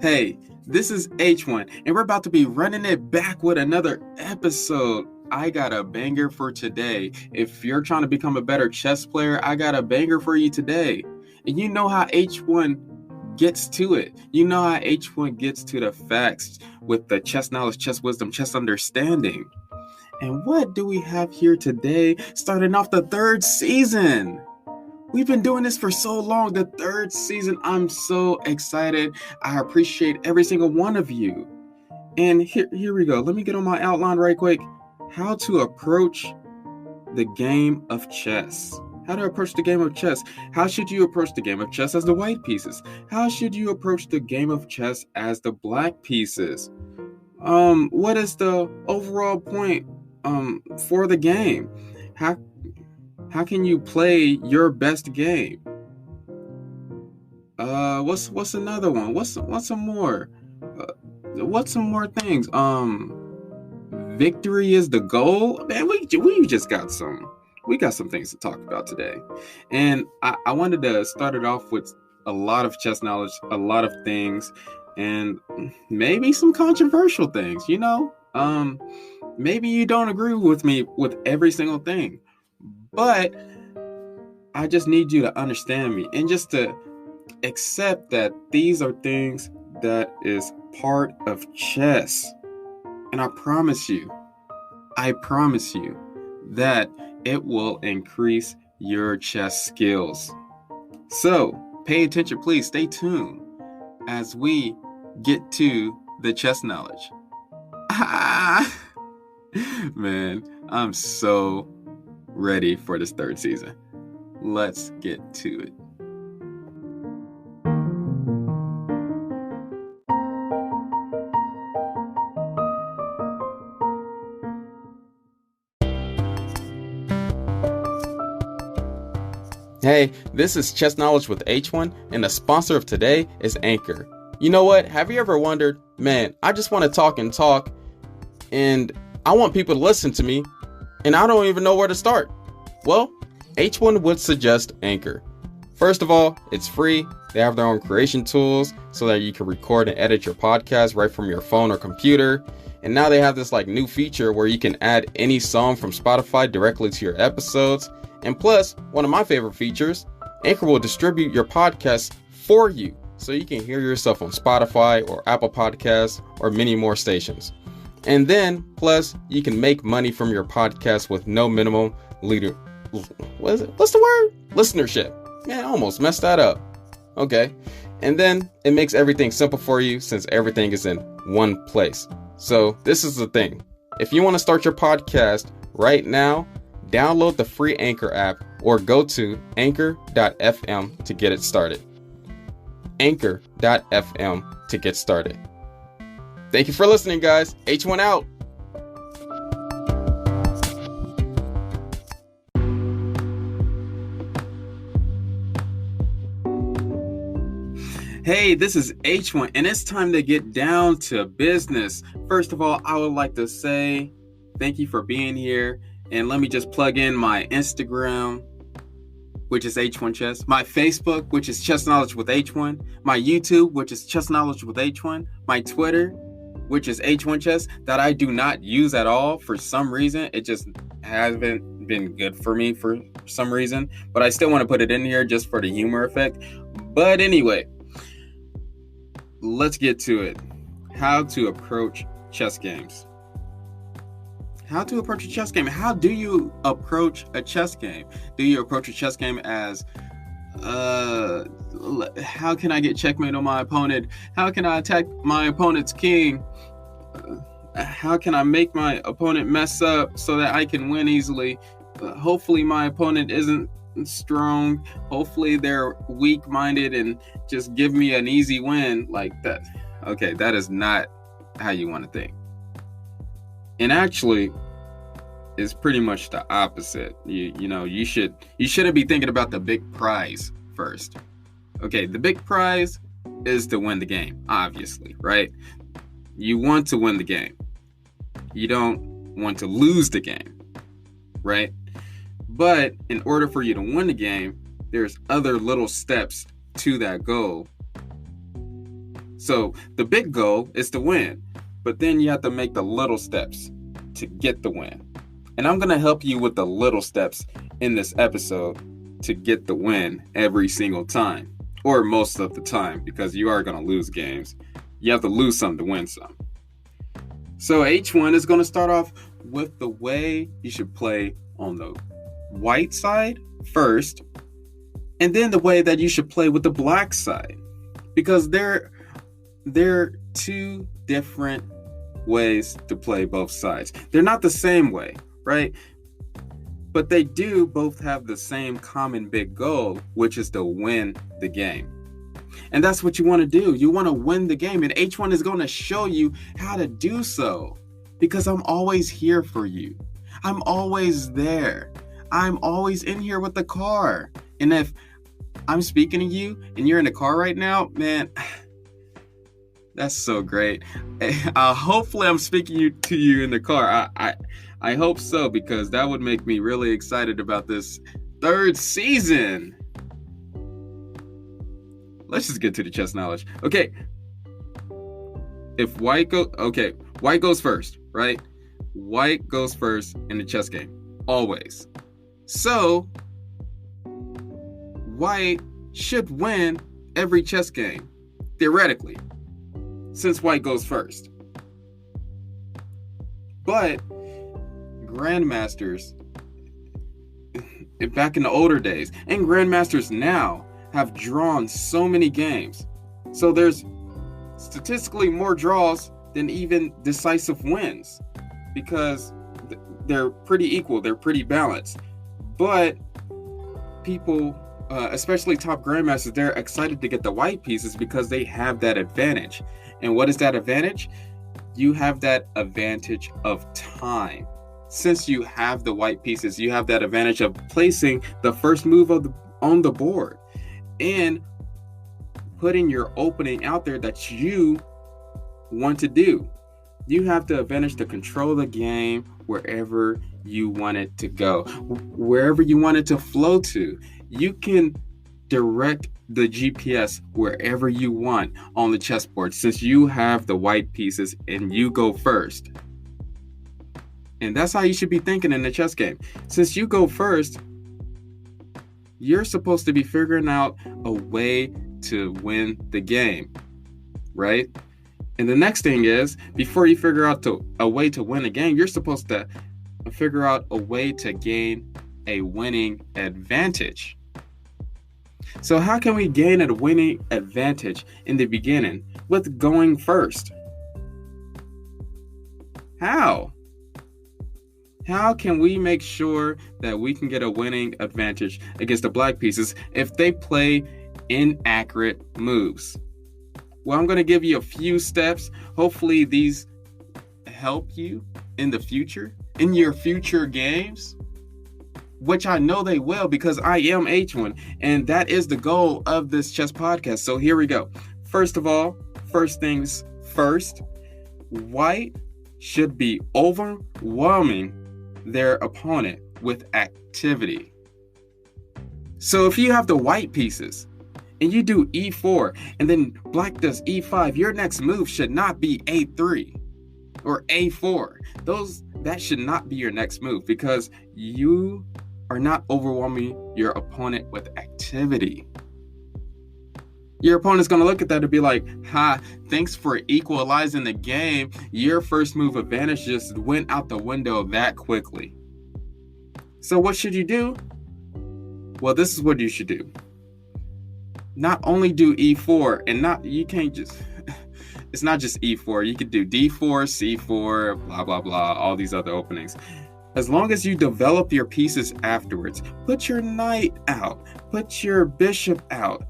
Hey, this is H1, and we're about to be running it back with another episode. I got a banger for today. If you're trying to become a better chess player, I got a banger for you today. And you know how H1 gets to it. You know how H1 gets to the facts with the chess knowledge, chess wisdom, chess understanding. And what do we have here today? Starting off the third season. We've been doing this for so long, the third season. I'm so excited. I appreciate every single one of you. And here we go. Let me get on my outline right quick. How to approach the game of chess. How to approach the game of chess. How should you approach the game of chess as the white pieces? How should you approach the game of chess as the black pieces? What is the overall point for the game? How can you play your best game? What's another one? What's some more? What's some more things? Victory is the goal. Man, we just got some things to talk about today, and I wanted to start it off with a lot of chess knowledge, a lot of things, and maybe some controversial things. Maybe you don't agree with me with every single thing. But I just need you to understand me and just to accept that these are things that is part of chess. And I promise you that it will increase your chess skills. So pay attention, please. Stay tuned as we get to the chess knowledge. Man, I'm so ready for this third season. Let's get to it. Hey, this is Chess Knowledge with H1, and the sponsor of today is Anchor. You know what? Have you ever wondered, man, I just want to talk, and I want people to listen to me, and I don't even know where to start? Well, H1 would suggest Anchor. First of all, it's free. They have their own creation tools so that you can record and edit your podcast right from your phone or computer. And now they have this new feature where you can add any song from Spotify directly to your episodes. And plus, one of my favorite features, Anchor will distribute your podcast for you so you can hear yourself on Spotify or Apple Podcasts or many more stations. And then, plus, you can make money from your podcast with no minimum listenership. Man, I almost messed that up. Okay. And then it makes everything simple for you since everything is in one place. So this is the thing. If you want to start your podcast right now, download the free Anchor app or go to anchor.fm to get it started. Anchor.fm to get started. Thank you for listening, guys. H1 out. Hey, this is H1, and it's time to get down to business. First of all, I would like to say thank you for being here. And let me just plug in my Instagram, which is H1 Chess, my Facebook, which is Chess Knowledge with H1, my YouTube, which is Chess Knowledge with H1, my Twitter, which is H1 Chess, that I do not use at all for some reason. It just hasn't been good for me for some reason, but I still want to put it in here just for the humor effect. But anyway, let's get to it. How to approach chess games. How to approach a chess game. How do you approach a chess game? Do you approach a chess game as, how can I get checkmate on my opponent? How can I attack my opponent's king? How can I make my opponent mess up so that I can win easily? Hopefully my opponent isn't strong. Hopefully they're weak-minded and just give me an easy win like that. Okay, that is not how you want to think. And actually, it's pretty much the opposite. You shouldn't be thinking about the big prize first. Okay, the big prize is to win the game, obviously, right? You want to win the game. You don't want to lose the game, right? But in order for you to win the game, there's other little steps to that goal. So the big goal is to win, but then you have to make the little steps to get the win. And I'm going to help you with the little steps in this episode to get the win every single time, or most of the time, because you are going to lose games. You have to lose some to win some. So H1 is going to start off with the way you should play on the white side first, and then the way that you should play with the black side, because they're two different ways to play both sides. They're not the same way, right? But they do both have the same common big goal, which is to win the game. And that's what you want to do. You want to win the game. And H1 is going to show you how to do so, because I'm always here for you. I'm always there. I'm always in here with the car. And if I'm speaking to you and you're in the car right now, man, that's so great. Hopefully I'm speaking to you in the car. I hope so, because that would make me really excited about this third season. Let's just get to the chess knowledge. Okay. White goes first, right? White goes first in the chess game, always. So, white should win every chess game, theoretically, since white goes first. But grandmasters, back in the older days, and grandmasters now have drawn so many games. So there's statistically more draws than even decisive wins, because they're pretty equal, they're pretty balanced. But people, especially top grandmasters, they're excited to get the white pieces because they have that advantage. And what is that advantage? You have that advantage of time. Since you have the white pieces, you have that advantage of placing the first move on the board and putting your opening out there that you want to do. You have the advantage to control the game wherever you want it to go, wherever you want it to flow to. You can direct the GPS wherever you want on the chessboard, since you have the white pieces and you go first. And that's how you should be thinking in the chess game. Since you go first, you're supposed to be figuring out a way to win the game, right? And the next thing is, before you figure out a way to win a game, you're supposed to figure out a way to gain a winning advantage. So how can we gain a winning advantage in the beginning with going first? How? How can we make sure that we can get a winning advantage against the black pieces if they play inaccurate moves? Well, I'm going to give you a few steps. Hopefully these help you in the future, in your future games, which I know they will, because I am H1, and that is the goal of this chess podcast. So here we go. First of all, first things first, white should be overwhelming their opponent with activity. So if you have the white pieces and you do e4 and then black does e5, your next move should not be a3 or a4. That should not be your next move, because you are not overwhelming your opponent with activity. Your opponent's going to look at that and be like, thanks for equalizing the game. Your first move advantage just went out the window that quickly. So what should you do? Well, this is what you should do. Not only do e4, and you can't just, it's not just e4. You could do d4, c4, blah, blah, blah, all these other openings. As long as you develop your pieces afterwards, put your knight out, put your bishop out,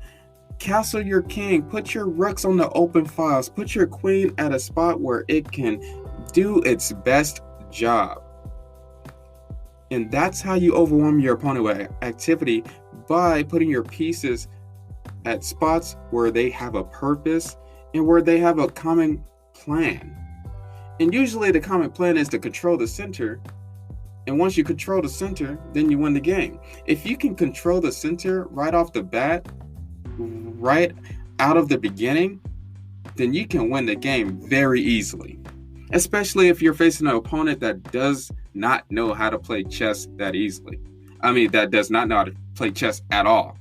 castle your king, put your rooks on the open files, put your queen at a spot where it can do its best job. And that's how you overwhelm your opponent with activity, by putting your pieces at spots where they have a purpose and where they have a common plan. And usually the common plan is to control the center. And once you control the center, then you win the game. If you can control the center right off the bat, right out of the beginning, then you can win the game very easily. Especially if you're facing an opponent that does not know how to play chess that easily. That does not know how to play chess at all.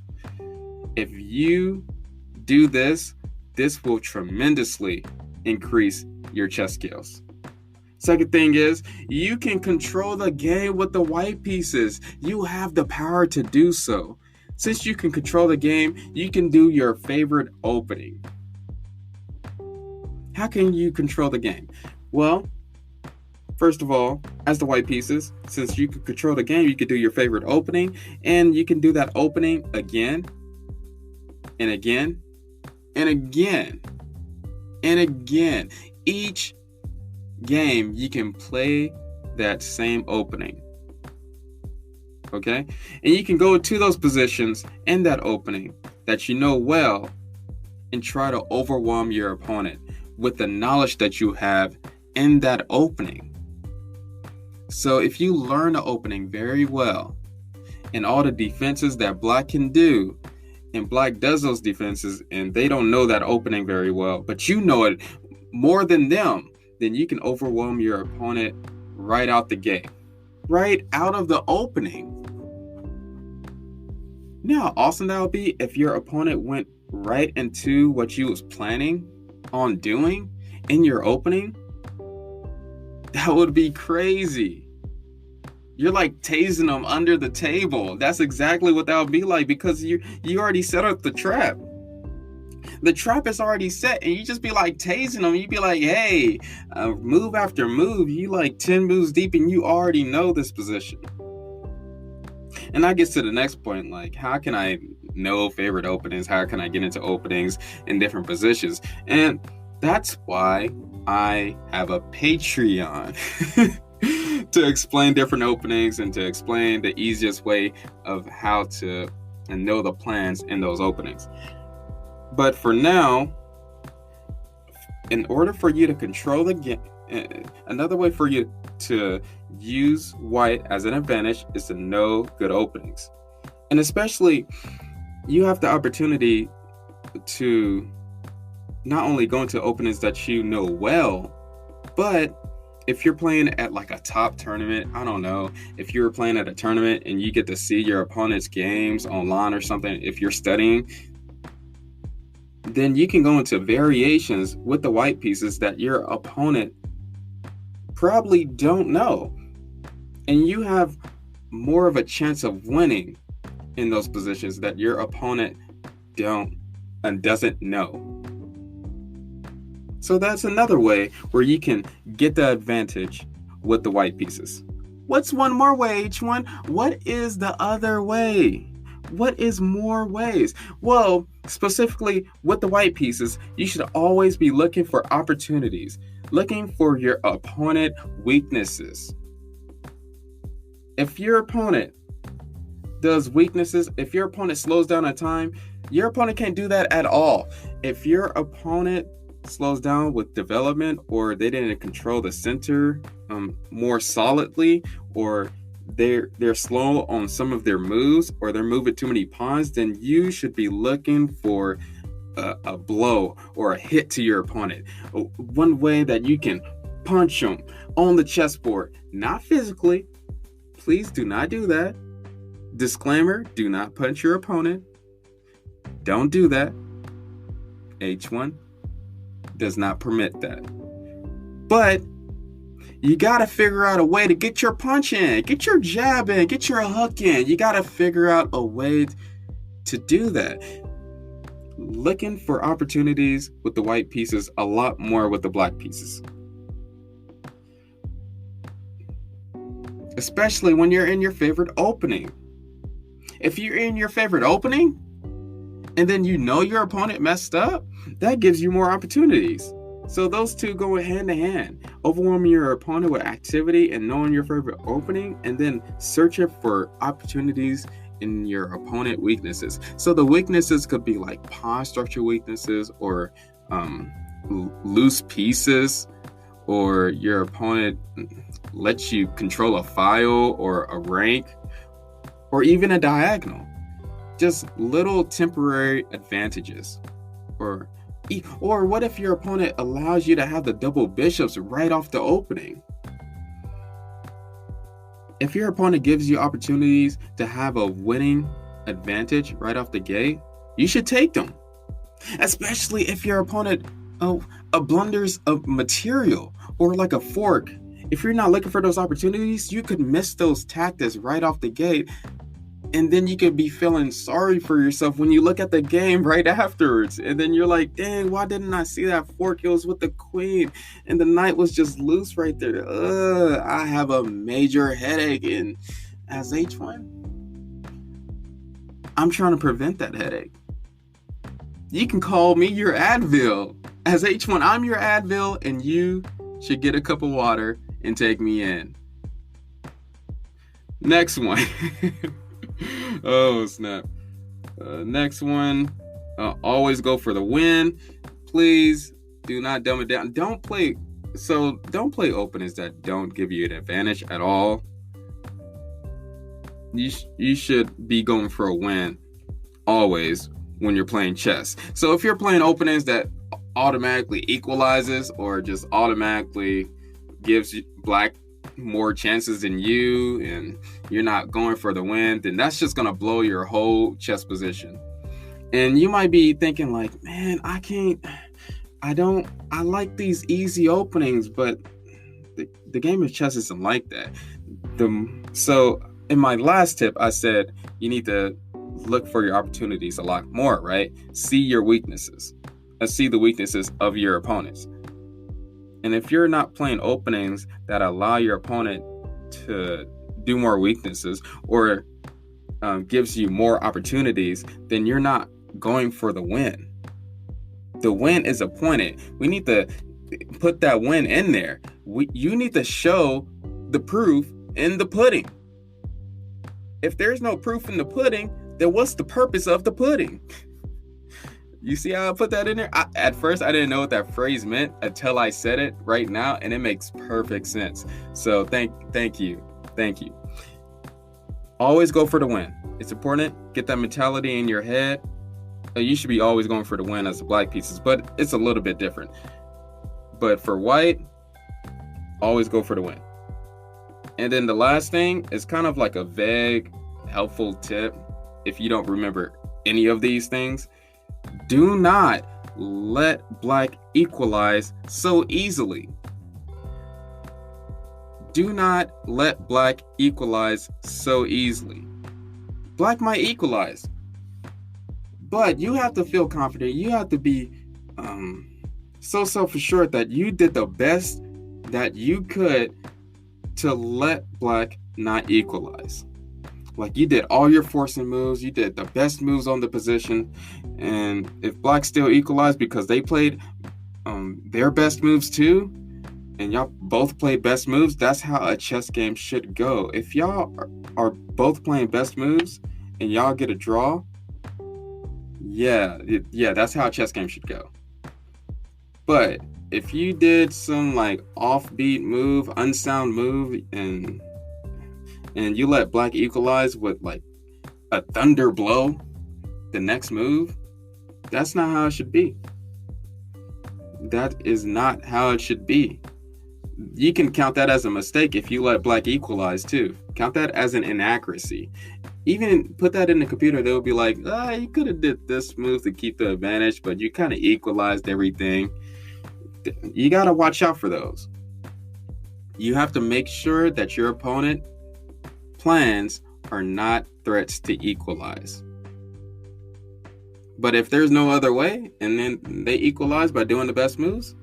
If you do this will tremendously increase your chess skills. Second thing is, you can control the game with the white pieces. You have the power to do so. Since you can control the game, you can do your favorite opening. How can you control the game? Well, first of all, as the white pieces, since you can control the game, you can do your favorite opening, and you can do that opening again, and again, and again, and again. Each game, you can play that same opening. Okay? And you can go to those positions in that opening that you know well and try to overwhelm your opponent with the knowledge that you have in that opening. So if you learn the opening very well and all the defenses that black can do, and black does those defenses and they don't know that opening very well, but you know it more than them, then you can overwhelm your opponent right out the gate, right out of the opening. You know how awesome that would be if your opponent went right into what you was planning on doing in your opening? That would be crazy. You're like tasing them under the table. That's exactly what that would be like, because you already set up the trap. The trap is already set, and you just be like tasing them. You be like, hey, move after move. You like 10 moves deep, and you already know this position. And that gets to the next point, like, how can I know favorite openings? How can I get into openings in different positions? And that's why I have a Patreon to explain different openings and to explain the easiest way of how to know the plans in those openings. But for now, in order for you to control the game, another way for you to use white as an advantage is to know good openings. And especially, you have the opportunity to not only go into openings that you know well, but if you're playing at like a top tournament, I don't know, if you're playing at a tournament and you get to see your opponent's games online or something, if you're studying, then you can go into variations with the white pieces that your opponent probably don't know. And you have more of a chance of winning in those positions that your opponent doesn't know. So that's another way where you can get the advantage with the white pieces. What's one more way, H1? What is the other way? What is more ways? Well, specifically with the white pieces, you should always be looking for opportunities, looking for your opponent weaknesses. If your opponent does weaknesses, if your opponent slows down on time, your opponent can't do that at all. If your opponent slows down with development, or they didn't control the center more solidly, or they're slow on some of their moves, or they're moving too many pawns, then you should be looking for a blow or a hit to your opponent. One way that you can punch them on the chessboard, not physically. Please do not do that. Disclaimer, do not punch your opponent. Don't do that. H1 does not permit that. But you got to figure out a way to get your punch in, get your jab in, get your hook in. You got to figure out a way to do that. Looking for opportunities with the white pieces, a lot more with the black pieces. Especially when you're in your favorite opening. If you're in your favorite opening, and then you know your opponent messed up, that gives you more opportunities. So those two go hand in hand. Overwhelming your opponent with activity and knowing your favorite opening, and then searching for opportunities in your opponent weaknesses. So the weaknesses could be like pawn structure weaknesses, or loose pieces, or your opponent lets you control a file or a rank, or even a diagonal. Just little temporary advantages or Or what if your opponent allows you to have the double bishops right off the opening? If your opponent gives you opportunities to have a winning advantage right off the gate, you should take them. Especially if your opponent blunders a material or like a fork. If you're not looking for those opportunities, you could miss those tactics right off the gate. And then you could be feeling sorry for yourself when you look at the game right afterwards. And then you're like, dang, why didn't I see that fork? It was with the queen. And the knight was just loose right there. I have a major headache. And as H1, I'm trying to prevent that headache. You can call me your Advil. As H1, I'm your Advil, and you should get a cup of water and take me in. Next one. Oh, snap. Next one. Always go for the win. Please do not dumb it down. Don't play openings that don't give you an advantage at all. You should be going for a win always when you're playing chess. So if you're playing openings that automatically equalizes or just automatically gives black more chances than you and you're not going for the win, then that's just going to blow your whole chess position. And you might be thinking like, man, I like these easy openings, but the game of chess isn't like that. So in my last tip, I said you need to look for your opportunities a lot more, right? See your weaknesses. See the weaknesses of your opponents. And if you're not playing openings that allow your opponent to do more weaknesses or gives you more opportunities, then you're not going for the win. The win is appointed. We need to put that win in there. You need to show the proof in the pudding. If there's no proof in the pudding, then what's the purpose of the pudding? You see how I put that in there? At first, I didn't know what that phrase meant until I said it right now, and it makes perfect sense. So thank you. Always go for the win. It's important. Get that mentality in your head. You should be always going for the win as the black pieces, but it's a little bit different. But for white, always go for the win. And then the last thing is kind of like a vague, helpful tip. If you don't remember any of these things, do not let black equalize so easily. Do not let black equalize so easily. Black might equalize, but you have to feel confident. You have to be so self-assured that you did the best that you could to let black not equalize. Like you did all your forcing moves, you did the best moves on the position, and if black still equalized because they played their best moves too, and y'all both played best moves, that's how a chess game should go. If y'all are both playing best moves and y'all get a draw, yeah, that's how a chess game should go. But if you did some like offbeat move, unsound move, and you let black equalize with like a thunder blow the next move, that's not how it should be. That is not how it should be. You can count that as a mistake if you let black equalize too. Count that as an inaccuracy. Even put that in the computer, they'll be like, you could have did this move to keep the advantage, but you kind of equalized everything. You got to watch out for those. You have to make sure that your opponent plans are not threats to equalize. But if there's no other way and then they equalize by doing the best moves,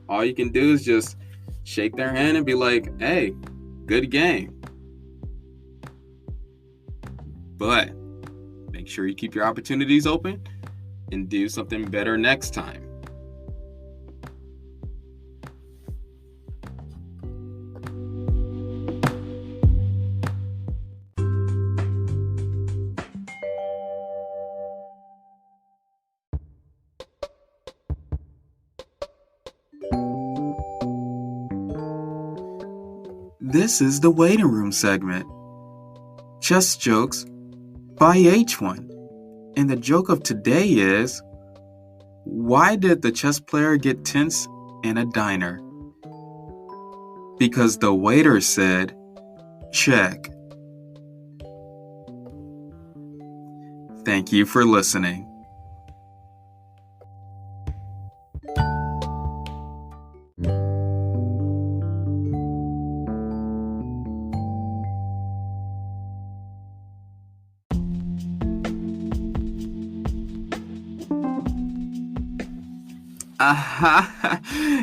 all you can do is just shake their hand and be like, hey, good game. But make sure you keep your opportunities open and do something better next time. This is the waiting room segment. Chess jokes by H1. And the joke of today is, Why did the chess player get tense in a diner? Because the waiter said, check. Thank you for listening.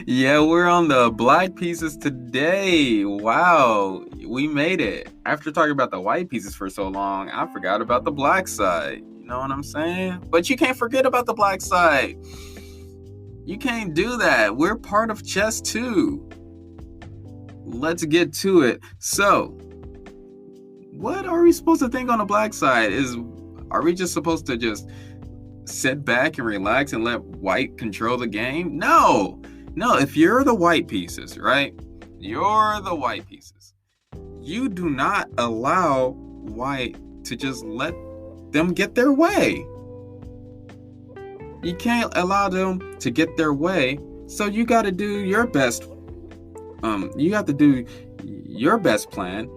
Yeah, we're on the black pieces today. Wow, we made it. After talking about the white pieces for so long, I forgot about the black side. You know what I'm saying? But you can't forget about the black side. You can't do that. We're part of chess too. Let's get to it. So, what are we supposed to think on the black side? Are we just supposed to just sit back and relax and let white control the game? No, if you're the white pieces, right? You're the white pieces. You do not allow white to just let them get their way. You can't allow them to get their way, so you got to do your best. You have to do your best plan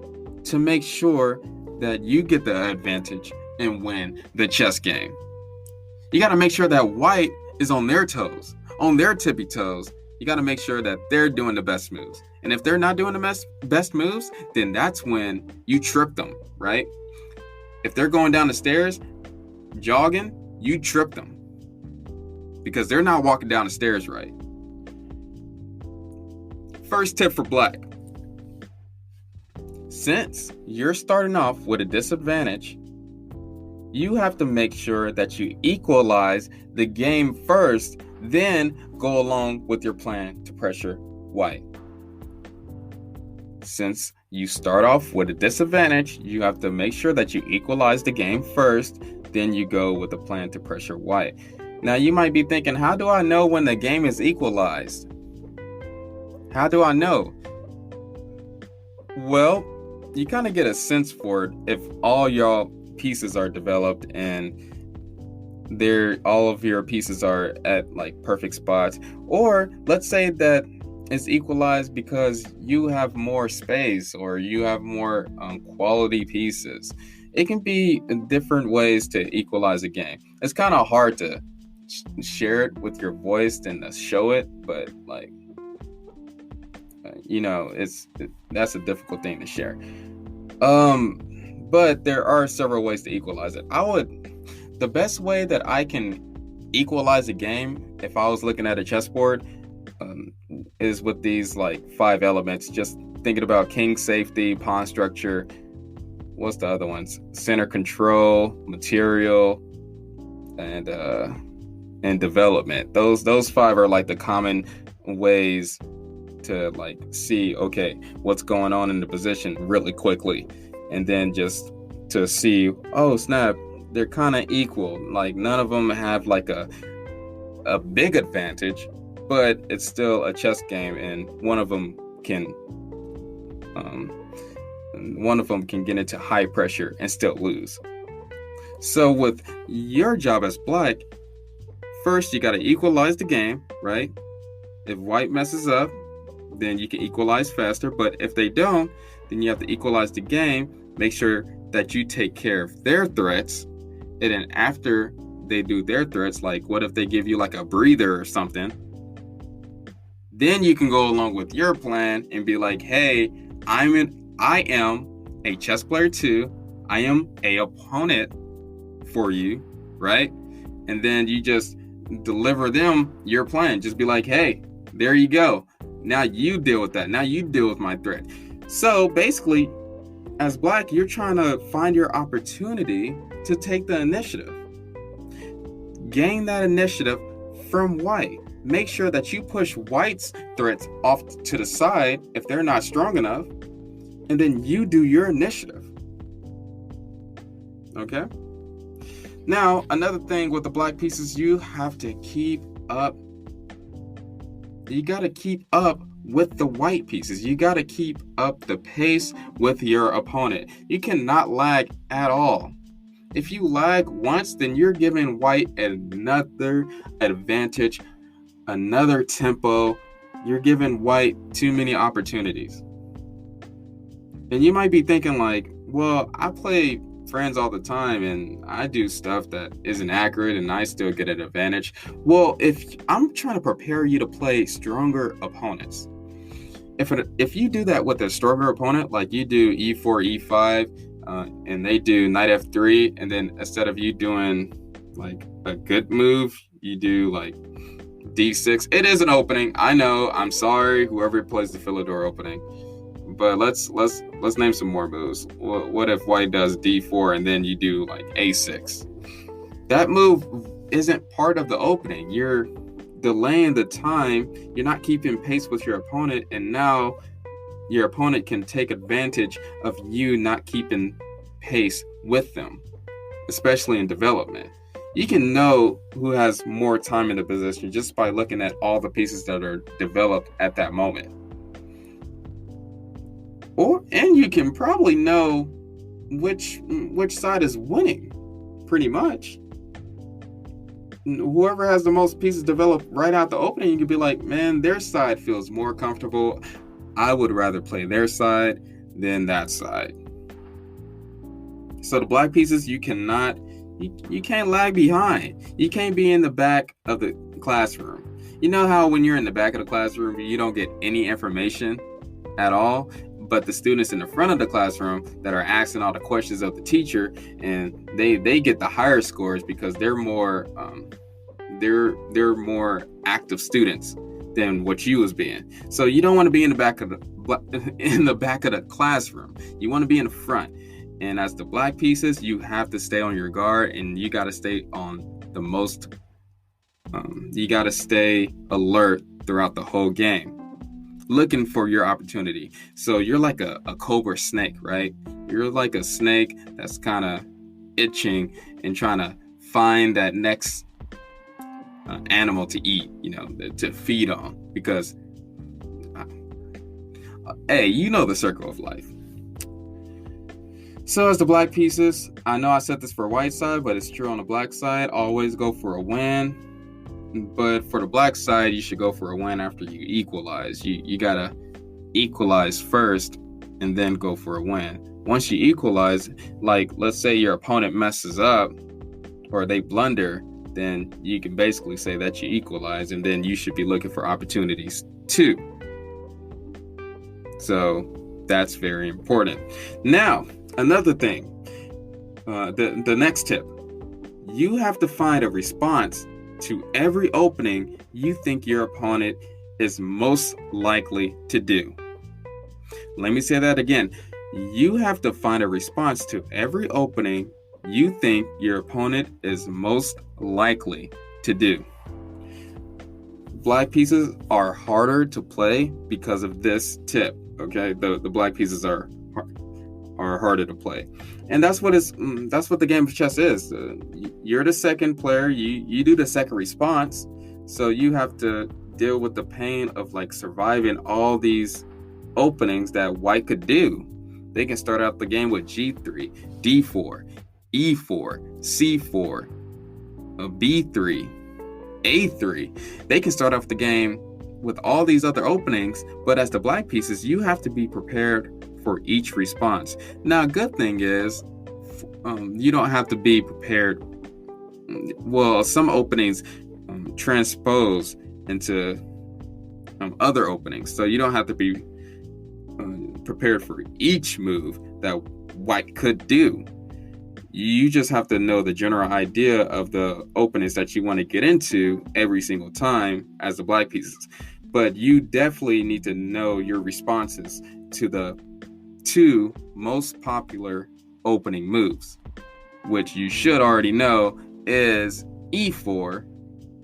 to make sure that you get the advantage and win the chess game. You got to make sure that white is on their toes, on their tippy toes. You got to make sure that they're doing the best moves. And if they're not doing the best moves, then that's when you trip them, right? If they're going down the stairs, jogging, you trip them because they're not walking down the stairs right. First tip for black. Since you're starting off with a disadvantage, you have to make sure that you equalize the game first, then go along with your plan to pressure white. Since you start off with a disadvantage, you have to make sure that you equalize the game first, then you go with a plan to pressure white. Now you might be thinking, how do I know when the game is equalized? How do I know? Well, you kind of get a sense for it if all y'all pieces are developed and all of your pieces are at like perfect spots, or let's say that it's equalized because you have more space or you have more quality pieces. It can be different ways to equalize a game. It's kind of hard to share it with your voice and to show it, but like that's a difficult thing to share. But there are several ways to equalize it. The best way that I can equalize a game, if I was looking at a chessboard, is with these like 5 elements. Just thinking about king safety, pawn structure. What's the other ones? Center control, material, and development. Those 5 are like the common ways to like see, okay, what's going on in the position really quickly. And then just to see, oh snap, they're kind of equal. Like none of them have like a big advantage, but it's still a chess game, and one of them can get into high pressure and still lose. So with your job as black, first you got to equalize the game, right? If white messes up, then you can equalize faster. But if they don't, then you have to equalize the game. Make sure that you take care of their threats. And then after they do their threats, like what if they give you like a breather or something? Then you can go along with your plan and be like, hey, I am a chess player too. I am a opponent for you, right? And then you just deliver them your plan. Just be like, hey, there you go. Now you deal with that. Now you deal with my threat. So basically, as black, you're trying to find your opportunity to take the initiative. Gain that initiative from white. Make sure that you push white's threats off to the side if they're not strong enough, and then you do your initiative. Okay? Now, another thing with the black pieces, you have to keep up. You got to keep up with the white pieces. You got to keep up the pace with your opponent. You cannot lag at all. If you lag once, then you're giving white another advantage, another tempo. You're giving white too many opportunities. And you might be thinking like, well, I play friends all the time and I do stuff that isn't accurate and I still get an advantage. Well, if I'm trying to prepare you to play stronger opponents, if you do that with a stronger opponent, like you do e4, e5, and they do knight f3, and then instead of you doing like a good move, you do like d6. It is an opening. I know. I'm sorry, whoever plays the Philidor opening. But let's name some more moves. What if white does d4 and then you do like a6? That move isn't part of the opening. You're delaying the time. You're not keeping pace with your opponent, and now your opponent can take advantage of you not keeping pace with them, especially in development. You can know who has more time in the position just by looking at all the pieces that are developed at that moment. And you can probably know which side is winning, pretty much. Whoever has the most pieces developed right out the opening, you could be like, man, their side feels more comfortable. I would rather play their side than that side. So the black pieces, you can't lag behind. You can't be in the back of the classroom. You know how when you're in the back of the classroom, you don't get any information at all? But the students in the front of the classroom that are asking all the questions of the teacher, and they get the higher scores because they're more active students than what you was being. So you don't want to be in the back of the classroom. You want to be in the front. And as the black pieces, you have to stay on your guard, and you got to stay on the most. You got to stay alert throughout the whole game, looking for your opportunity. So you're like a cobra snake, right? You're like a snake that's kind of itching and trying to find that next animal to eat, to feed on, because hey, you know the circle of life. So as the black pieces, I know I said this for white side, but it's true on the black side. Always go for a win. But for the black side, you should go for a win after you equalize. You gotta equalize first and then go for a win. Once you equalize, like let's say your opponent messes up or they blunder, then you can basically say that you equalize, and then you should be looking for opportunities too. So that's very important. Now, another thing, the next tip, you have to find a response to every opening you think your opponent is most likely to do. Let me say that again. You have to find a response to every opening you think your opponent is most likely to do. Black pieces are harder to play because of this tip, okay? The black pieces are harder to play. And that's what the game of chess is. You're the second player. You do the second response. So you have to deal with the pain of like surviving all these openings that white could do. They can start out the game with G3, D4, E4, C4, B3, A3. They can start off the game with all these other openings, but as the black pieces, you have to be prepared for each response. Now, a good thing is you don't have to be prepared. Well, some openings transpose into other openings, so you don't have to be prepared for each move that white could do. You just have to know the general idea of the openings that you want to get into every single time as the black pieces. But you definitely need to know your responses to the two most popular opening moves, which you should already know is E4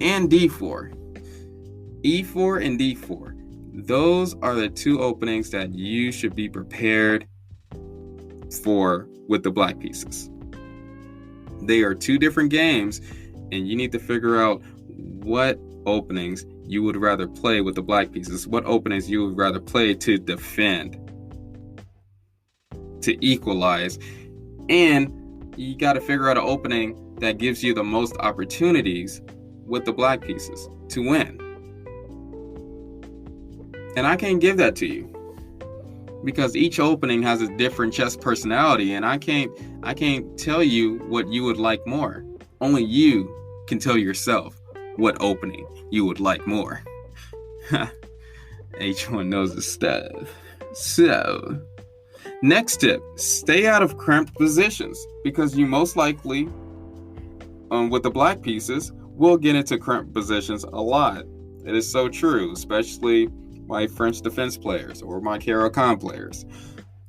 and D4. E4 and D4. Those are the two openings that you should be prepared for with the black pieces. They are two different games, and you need to figure out what openings you would rather play with the black pieces, what openings you would rather play to defend, to equalize, and you got to figure out an opening that gives you the most opportunities with the black pieces to win. And I can't give that to you because each opening has a different chess personality, and I can't tell you what you would like more. Only you can tell yourself what opening you would like more. H1 knows his stuff. So, next tip, stay out of cramped positions because you most likely, with the black pieces, will get into cramped positions a lot. It is so true, especially my French defense players or my Caro-Kann players.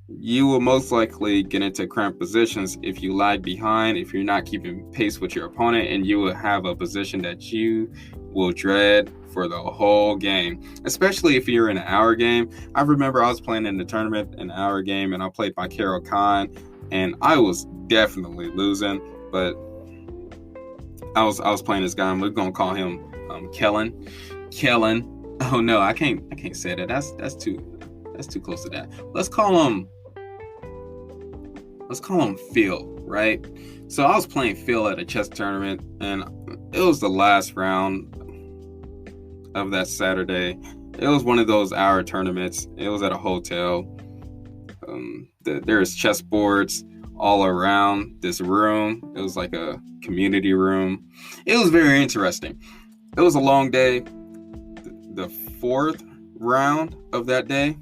You will most likely get into cramped positions if you lag behind, if you're not keeping pace with your opponent, and you will have a position that you will dread for the whole game, especially if you're in an hour game. I remember I was playing in the tournament, an hour game, and I played my Caro-Kann, and I was definitely losing, but I was playing this guy, and we're gonna call him Kellen. Oh no, I can't say that. That's too close to that. Let's call him Phil, right? So I was playing Phil at a chess tournament, and it was the last round of that Saturday. It was one of those hour tournaments. It was at a hotel. There's chess boards all around this room. It was like a community room. It was very interesting. It was a long day. The fourth round of that day.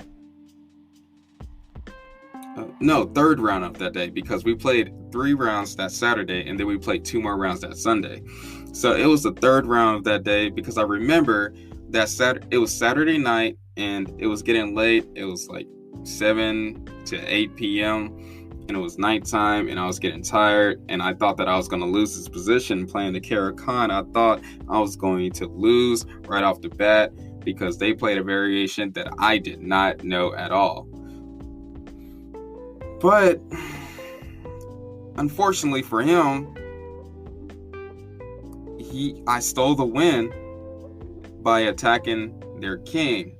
Third round of that day, because we played 3 rounds that Saturday and then we played 2 more rounds that Sunday. So it was the third round of that day because I remember that it was Saturday night and it was getting late. It was like 7 to 8 p.m. and it was nighttime and I was getting tired and I thought that I was going to lose this position playing the Caro-Kann. I thought I was going to lose right off the bat because they played a variation that I did not know at all. But unfortunately for him, I stole the win by attacking their king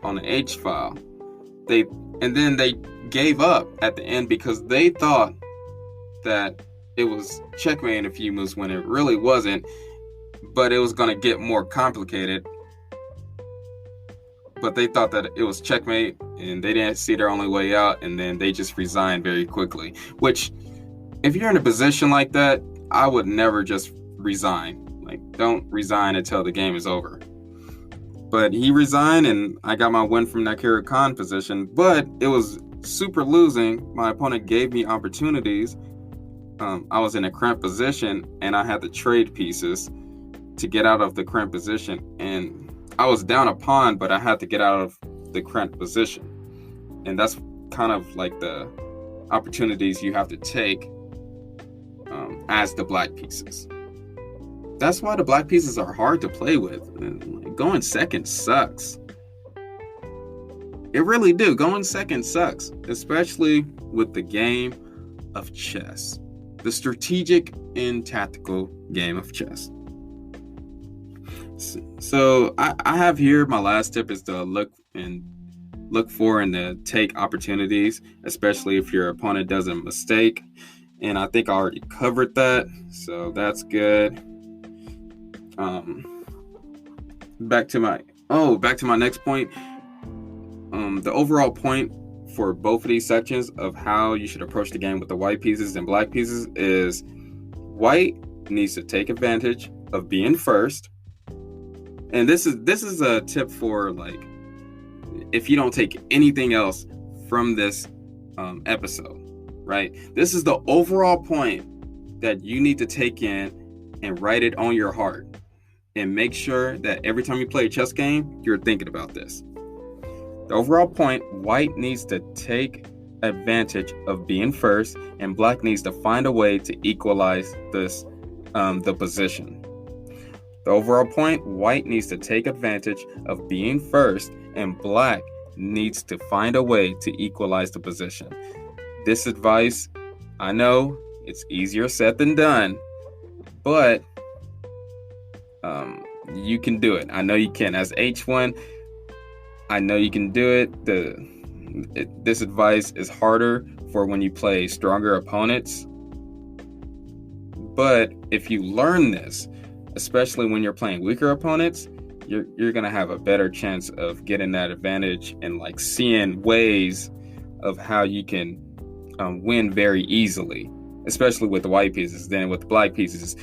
on the H file. And then they gave up at the end because they thought that it was checkmate in a few moves when it really wasn't, but it was going to get more complicated. But they thought that it was checkmate and they didn't see their only way out, and then they just resigned very quickly. Which, if you're in a position like that, I would never just resign. Like, don't resign until the game is over. But he resigned and I got my win from that Caro-Kann position, but it was super losing. My opponent gave me opportunities. I was in a cramped position and I had to trade pieces to get out of the cramped position, and I was down a pawn, but I had to get out of the cramped position. And that's kind of like the opportunities you have to take as the black pieces. That's why the black pieces are hard to play with. And going second sucks. It really do. Going second sucks, especially with the game of chess. The strategic and tactical game of chess. So I have here, my last tip is to look for and to take opportunities, especially if your opponent doesn't mistake. And I think I already covered that, so that's good. Back to my next point. The overall point for both of these sections of how you should approach the game with the white pieces and black pieces is white needs to take advantage of being first. And this is a tip for, like, if you don't take anything else from this episode, right? This is the overall point that you need to take in and write it on your heart. And make sure that every time you play a chess game, you're thinking about this. The overall point, white needs to take advantage of being first, and black needs to find a way to equalize the position. The overall point, white needs to take advantage of being first, and black needs to find a way to equalize the position. This advice, I know it's easier said than done, but you can do it. I know you can. As H1, I know you can do it. This advice is harder for when you play stronger opponents, But if you learn this, especially when you're playing weaker opponents, you're going to have a better chance of getting that advantage and like seeing ways of how you can win very easily, especially with the white pieces. Then with the black pieces,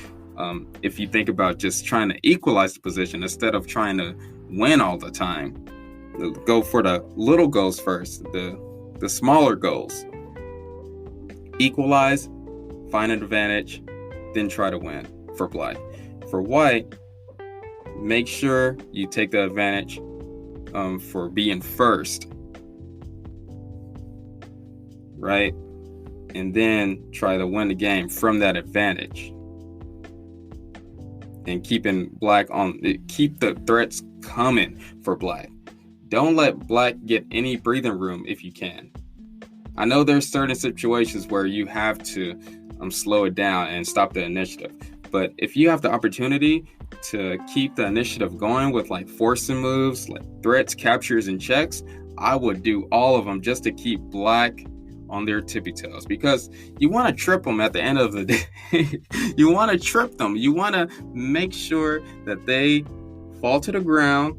if you think about just trying to equalize the position instead of trying to win all the time, go for the little goals first, the smaller goals. Equalize, find an advantage, then try to win for black. For white, make sure you take the advantage for being first, right? And then try to win the game from that advantage. And keep the threats coming for black. Don't let black get any breathing room if you can. I know there's certain situations where you have to slow it down and stop the initiative. But if you have the opportunity to keep the initiative going with like forcing moves, like threats, captures, and checks, I would do all of them just to keep black on their tippy toes, because you want to trip them at the end of the day. You want to trip them. You want to make sure that they fall to the ground,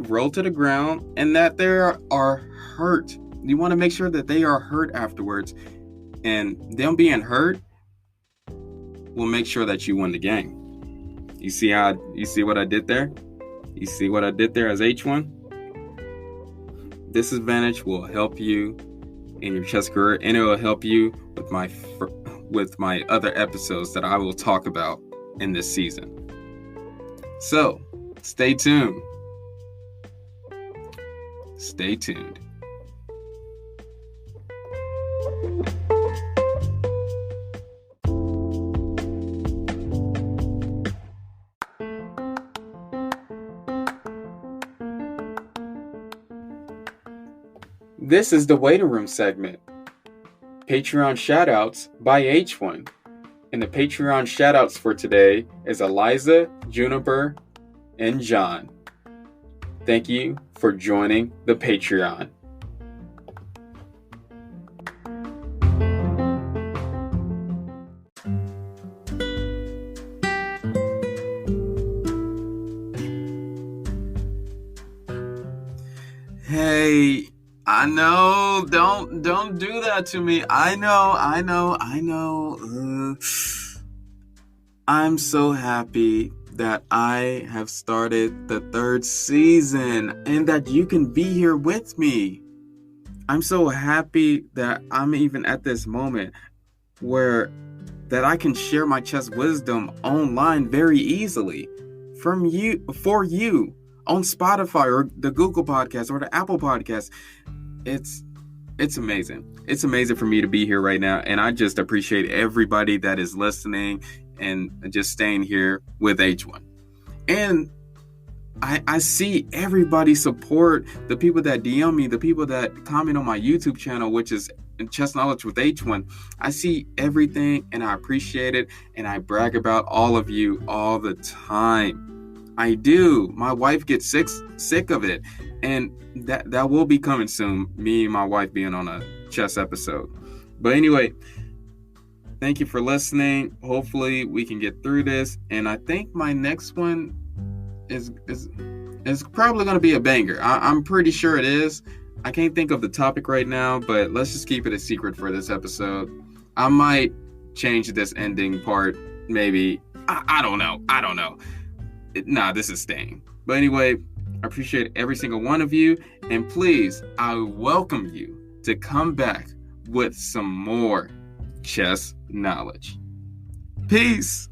roll to the ground, and that they are hurt. You want to make sure that they are hurt afterwards, and them being hurt will make sure that you win the game. You see what I did there? You see what I did there as H1? This advantage will help you in your chess career, and it will help you with my other episodes that I will talk about in this season. So, stay tuned. Stay tuned. This is the waiting room segment. Patreon shoutouts by H1. And the Patreon shoutouts for today is Eliza, Juniper, and John. Thank you for joining the Patreon. Hey, I know, don't do that to me. I know. I'm so happy that I have started the 3rd season and that you can be here with me. I'm so happy that I'm even at this moment where that I can share my chess wisdom online very easily for you on Spotify or the Google Podcast or the Apple Podcast. It's amazing. It's amazing for me to be here right now, and I just appreciate everybody that is listening and just staying here with H1. And I see everybody support, the people that DM me, the people that comment on my YouTube channel, which is Chess Knowledge with H1. I see everything and I appreciate it, and I brag about all of you all the time. I do. My wife gets sick of it, and that will be coming soon, me and my wife being on a chess episode. But anyway, thank you for listening. Hopefully we can get through this, and I think my next one is probably going to be a banger. I'm pretty sure it is. I can't think of the topic right now, but let's just keep it a secret for this episode. I might change this ending part, maybe. I don't know. Nah, this is staying. But anyway, I appreciate every single one of you. And please, I welcome you to come back with some more chess knowledge. Peace.